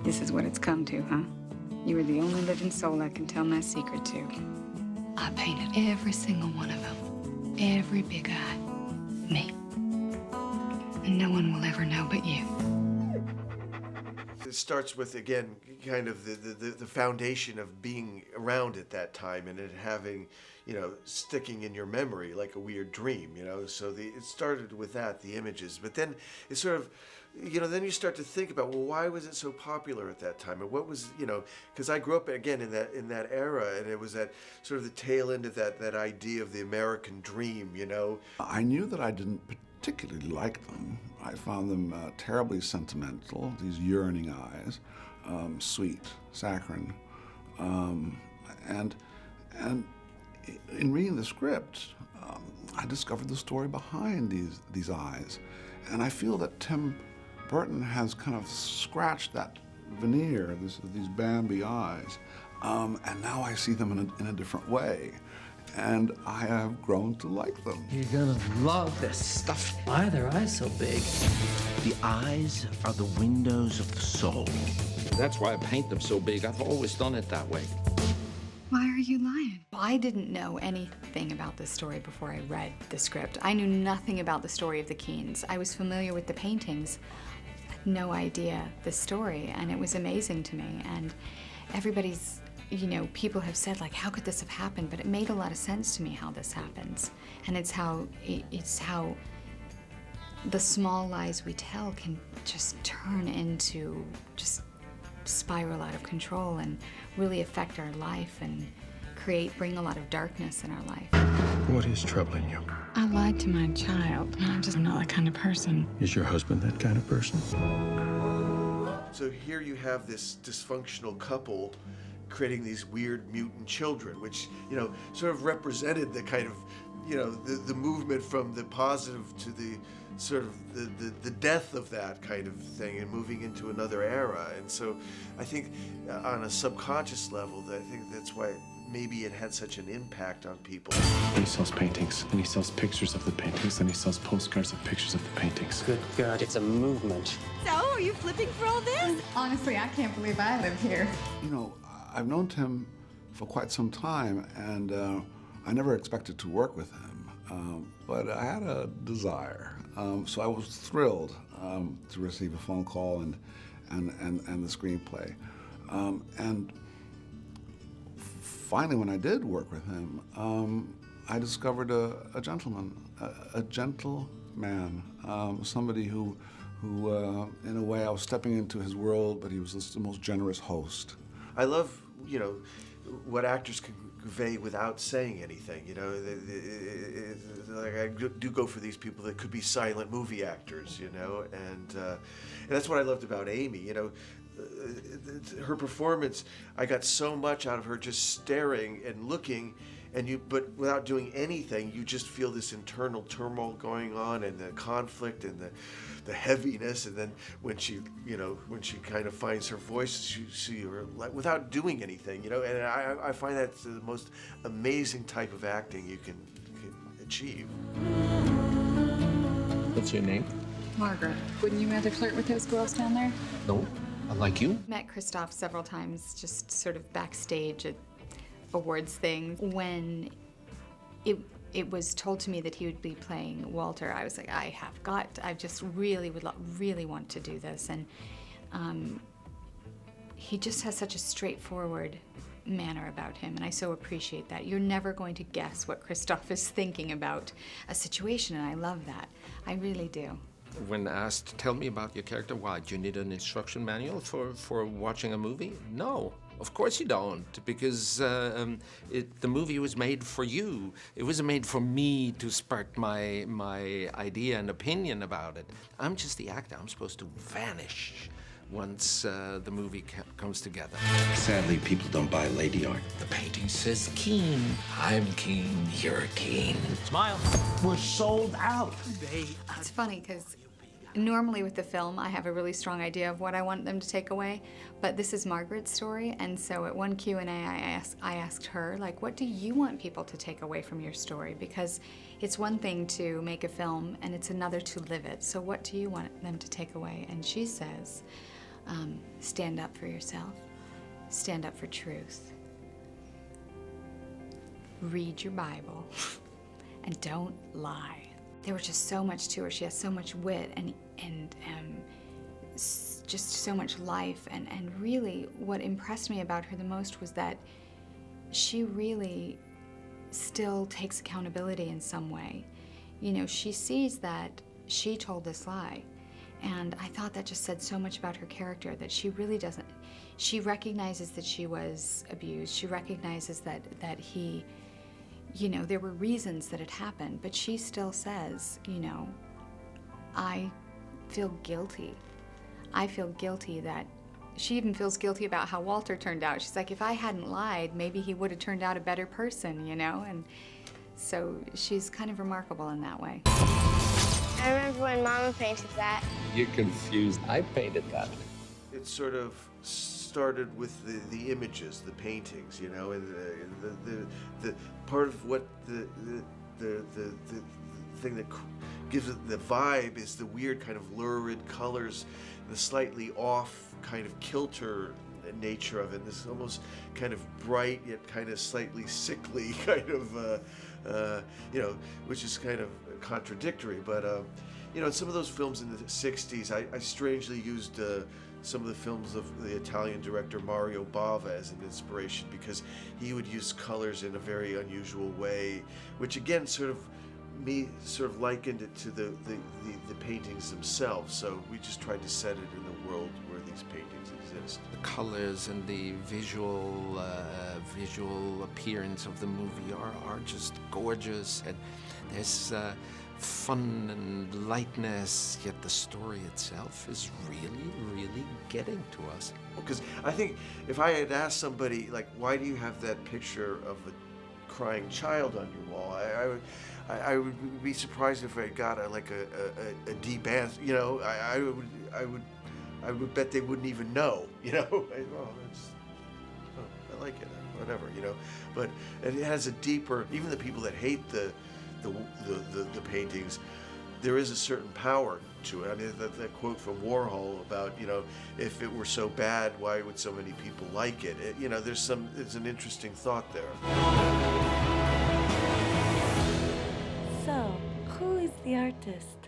This is what it's come to, huh? You were the only living soul I can tell my secret to. I painted every single one of them. Every big eye. Me. And no one will ever know but you. It starts with, again, kind of the foundation of being around at that time and it having, you know, sticking in your memory like a weird dream, you know. So it started with that, the images. But then it sort of, you know, then you start to think about, well, why was it so popular at that time? And what was, you know, because I grew up, again, in that era, and it was that sort of the tail end of that idea of the American dream, you know. I knew that I didn't particularly like them. I found them terribly sentimental, these yearning eyes, sweet, saccharine, and in reading the script, I discovered the story behind these eyes, and I feel that Tim Burton has kind of scratched that veneer, these Bambi eyes, and now I see them in a different way. And I have grown to like them. You're gonna love this stuff. Why are their eyes so big? The eyes are the windows of the soul. That's why I paint them so big. I've always done it that way. Why are you lying? I didn't know anything about this story before I read the script. I knew nothing about the story of the Keens. I was familiar with the paintings, had no idea the story, and it was amazing to me. And everybody's, you know, people have said, like, how could this have happened? But it made a lot of sense to me how this happens. And it's how the small lies we tell can just turn into, just spiral out of control and really affect our life and bring a lot of darkness in our life. What is troubling you? I lied to my child. I'm just not that kind of person. Is your husband that kind of person? So here you have this dysfunctional couple creating these weird mutant children, which, you know, sort of represented the kind of, you know, the movement from the positive to the sort of the death of that kind of thing and moving into another era. And so I think on a subconscious level, I think that's why maybe it had such an impact on people. He sells paintings, and he sells pictures of the paintings, and he sells postcards of pictures of the paintings. Good God, it's a movement. So, are you flipping for all this? Honestly, I can't believe I live here. You know, I've known Tim for quite some time, and I never expected to work with him, but I had a desire. So I was thrilled to receive a phone call and the screenplay. And finally, when I did work with him, I discovered a gentleman, a gentle man, somebody who, in a way, I was stepping into his world, but he was the most generous host. I love, you know, what actors can convey without saying anything, you know. Like I do go for these people that could be silent movie actors, you know, and that's what I loved about Amy, you know. Her performance, I got so much out of her just staring and looking, but without doing anything, you just feel this internal turmoil going on and the conflict and the heaviness, and then when she kind of finds her voice, you see her like without doing anything, you know. And I find that's the most amazing type of acting you can achieve. What's your name? Margaret, wouldn't you rather flirt with those girls down there? No, I like you. Met Christoph several times, just sort of backstage at awards things. When it was told to me that he would be playing Walter, I was like, I just really really want to do this. And he just has such a straightforward manner about him, and I so appreciate that. You're never going to guess what Christoph is thinking about a situation, and I love that. I really do. When asked, tell me about your character, why, do you need an instruction manual for watching a movie? No, of course you don't, because the movie was made for you. It wasn't made for me to spark my idea and opinion about it. I'm just the actor. I'm supposed to vanish once the movie comes together. Sadly, people don't buy lady art. The painting says Keen. I'm Keen, you're Keen. Smile. We're sold out. It's funny because normally with the film, I have a really strong idea of what I want them to take away, but this is Margaret's story, and so at one Q&A, I asked her, like, what do you want people to take away from your story? Because it's one thing to make a film, and it's another to live it. So what do you want them to take away? And she says, Stand up for yourself. Stand up for truth. Read your Bible. And don't lie. There was just so much to her. She has so much wit and just so much life. And really, what impressed me about her the most was that she really still takes accountability in some way. You know, she sees that she told this lie. And I thought that just said so much about her character, that she really doesn't. She recognizes that she was abused. She recognizes that he, you know, there were reasons that it happened, but she still says, you know, I feel guilty. I feel guilty that, she even feels guilty about how Walter turned out. She's like, if I hadn't lied, maybe he would have turned out a better person, you know? And so she's kind of remarkable in that way. I remember when Mama painted that. You're confused. I painted that. It sort of started with the images, the paintings, you know, and the part of what the thing that gives it the vibe is the weird kind of lurid colors, the slightly off kind of kilter nature of it, this almost kind of bright yet kind of slightly sickly kind of, you know, which is kind of contradictory. But, you know, in some of those films in the 60s, I strangely used some of the films of the Italian director Mario Bava as an inspiration, because he would use colors in a very unusual way, which again sort of likened it to the paintings themselves. So we just tried to set it in the world where these paintings exist. The colors and the visual appearance of the movie are just gorgeous, and there's fun and lightness, yet the story itself is really getting to us. Because I think if I had asked somebody, like, why do you have that picture of a crying child on your wall, I would be surprised if I got a deep answer. You know, I would bet they wouldn't even know. You know, I like it, whatever. You know, but it has a deeper. Even the people that hate the paintings, there is a certain power to it. I mean, that quote from Warhol about, you know, if it were so bad, why would so many people like it? You know, there's an interesting thought there. So, who is the artist?